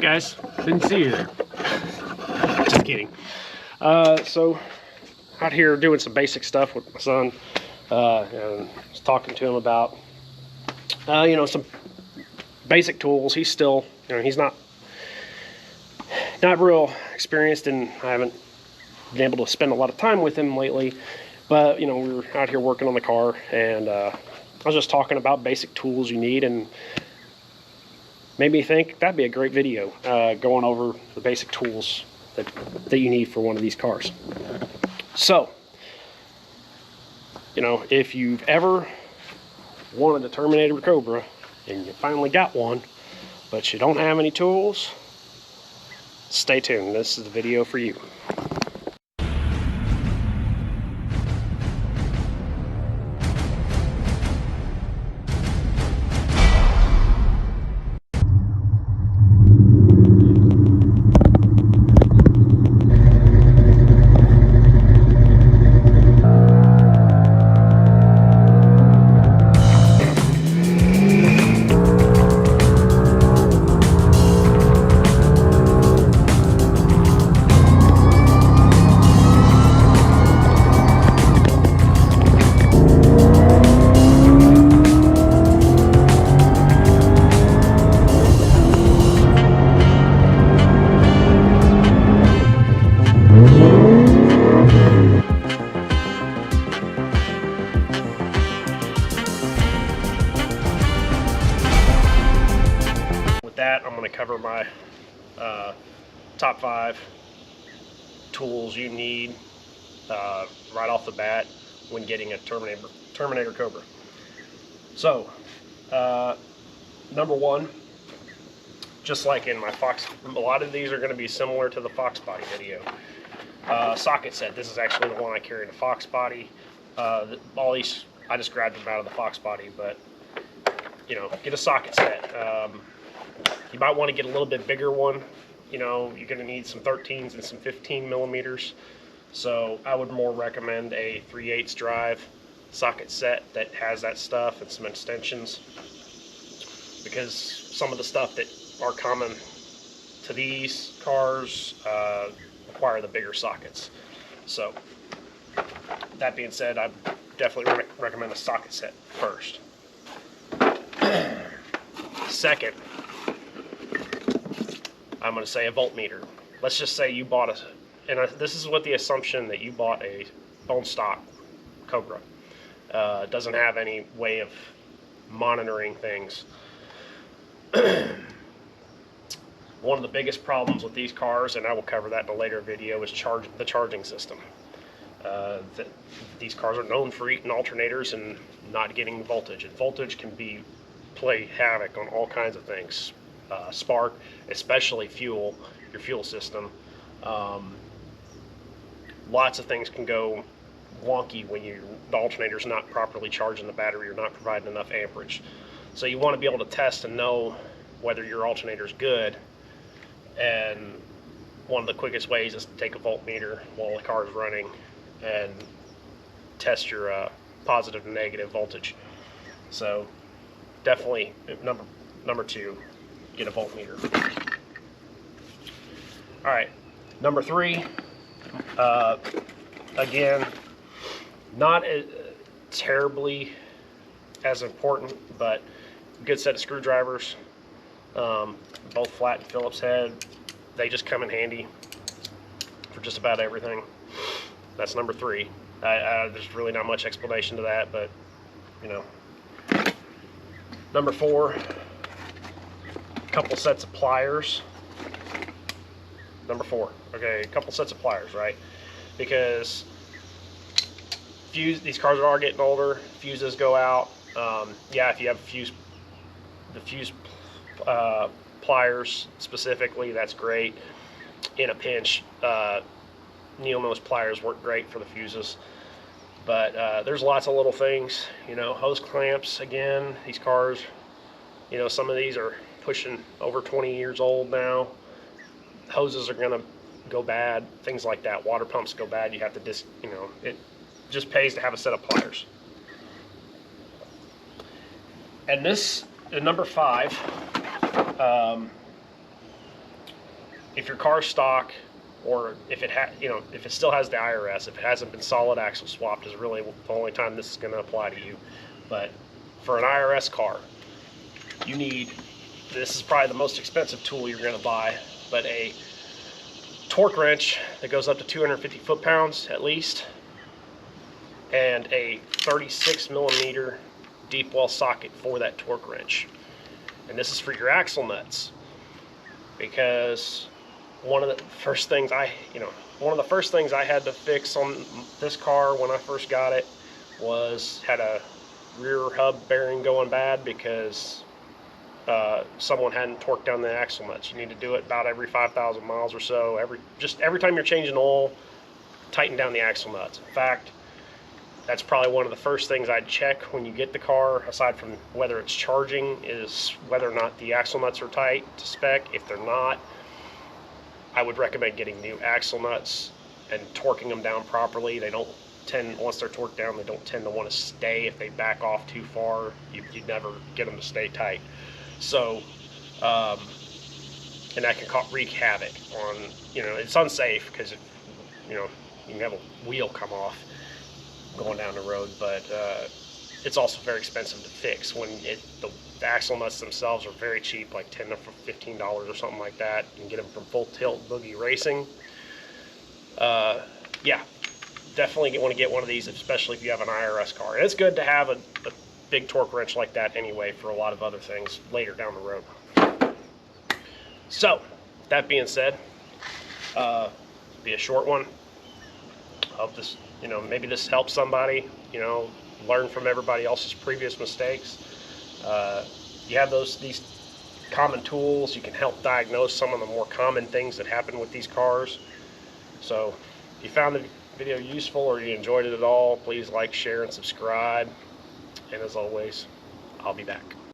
guys, didn't see you there. Just kidding. So out here doing some basic stuff with my son, and was talking to him about some basic tools. He's still, he's not real experienced, and I haven't been able to spend a lot of time with him lately. But we were out here working on the car, and I was just talking about basic tools you need, and made me think that'd be a great video, going over the basic tools that you need for one of these cars. So, if you've ever wanted a Terminator Cobra and you finally got one, but you don't have any tools, stay tuned. This is the video for you. That, I'm going to cover my top 5 tools you need right off the bat when getting a Terminator Cobra. So, number 1, just like in my Fox, a lot of these are going to be similar to the Fox body video. Socket set. This is actually the one I carry in a Fox body. All these, I just grabbed them out of the Fox body, but get a socket set. You might want to get a little bit bigger one. You're going to need some 13s and some 15 millimeters. So I would more recommend a 3/8 drive socket set that has that stuff and some extensions, because some of the stuff that are common to these cars require the bigger sockets. So that being said, I definitely recommend a socket set first. Second, I'm going to say a voltmeter. Let's just say you bought this is what the assumption that you bought a bone stock Cobra. Doesn't have any way of monitoring things. One of the biggest problems with these cars, and I will cover that in a later video, is the charging system. These cars are known for eating alternators and not getting voltage, and voltage can play havoc on all kinds of things. Spark, especially fuel, your fuel system. Lots of things can go wonky when the alternator's not properly charging the battery or not providing enough amperage. So you want to be able to test and know whether your alternator's good, and one of the quickest ways is to take a voltmeter while the car is running and test your positive and negative voltage. So definitely number 2, get a voltmeter. Alright, number 3, again, not terribly as important, but a good set of screwdrivers, both flat and Phillips head. They just come in handy for just about everything. That's number 3. There's really not much explanation to that, but Number 4, a couple sets of pliers. Number 4, okay, a couple sets of pliers, right? Because these cars are getting older, fuses go out. Yeah, if you have the fuse pliers specifically, that's great. In a pinch, needle nose pliers work great for the fuses. But there's lots of little things, hose clamps. Again, these cars, some of these are pushing over 20 years old now. Hoses are gonna go bad, things like that. Water pumps go bad. You have to it just pays to have a set of pliers. And this, number 5, if your car's stock, or if it if it still has the IRS, if it hasn't been solid axle swapped, is really the only time this is going to apply to you. But for an IRS car, you need, this is probably the most expensive tool you're going to buy, but a torque wrench that goes up to 250 foot-pounds at least, and a 36 millimeter deep well socket for that torque wrench. And this is for your axle nuts, because one of the first things I had to fix on this car when I first got it was had a rear hub bearing going bad because someone hadn't torqued down the axle nuts. You need to do it about every 5,000 miles or so. Every time you're changing oil, tighten down the axle nuts. In fact, that's probably one of the first things I'd check when you get the car, aside from whether it's charging, is whether or not the axle nuts are tight to spec. If they're not, I would recommend getting new axle nuts and torquing them down properly. They don't tend, once they're torqued down, they don't tend to want to stay. If they back off too far, you'd never get them to stay tight. So, and that can wreak havoc on, it's unsafe because, you can have a wheel come off going down the road, but it's also very expensive to fix. When the axle nuts themselves are very cheap, like $10 to $15 or something like that. You can get them from Full Tilt Boogie Racing. Yeah, definitely want to get one of these, especially if you have an IRS car. And it's good to have a big torque wrench like that anyway for a lot of other things later down the road. So, that being said, be a short one. Hope this, maybe this helps somebody, learn from everybody else's previous mistakes. You have these common tools. You can help diagnose some of the more common things that happen with these cars. So if you found the video useful or you enjoyed it at all, please like, share, and subscribe. And as always, I'll be back.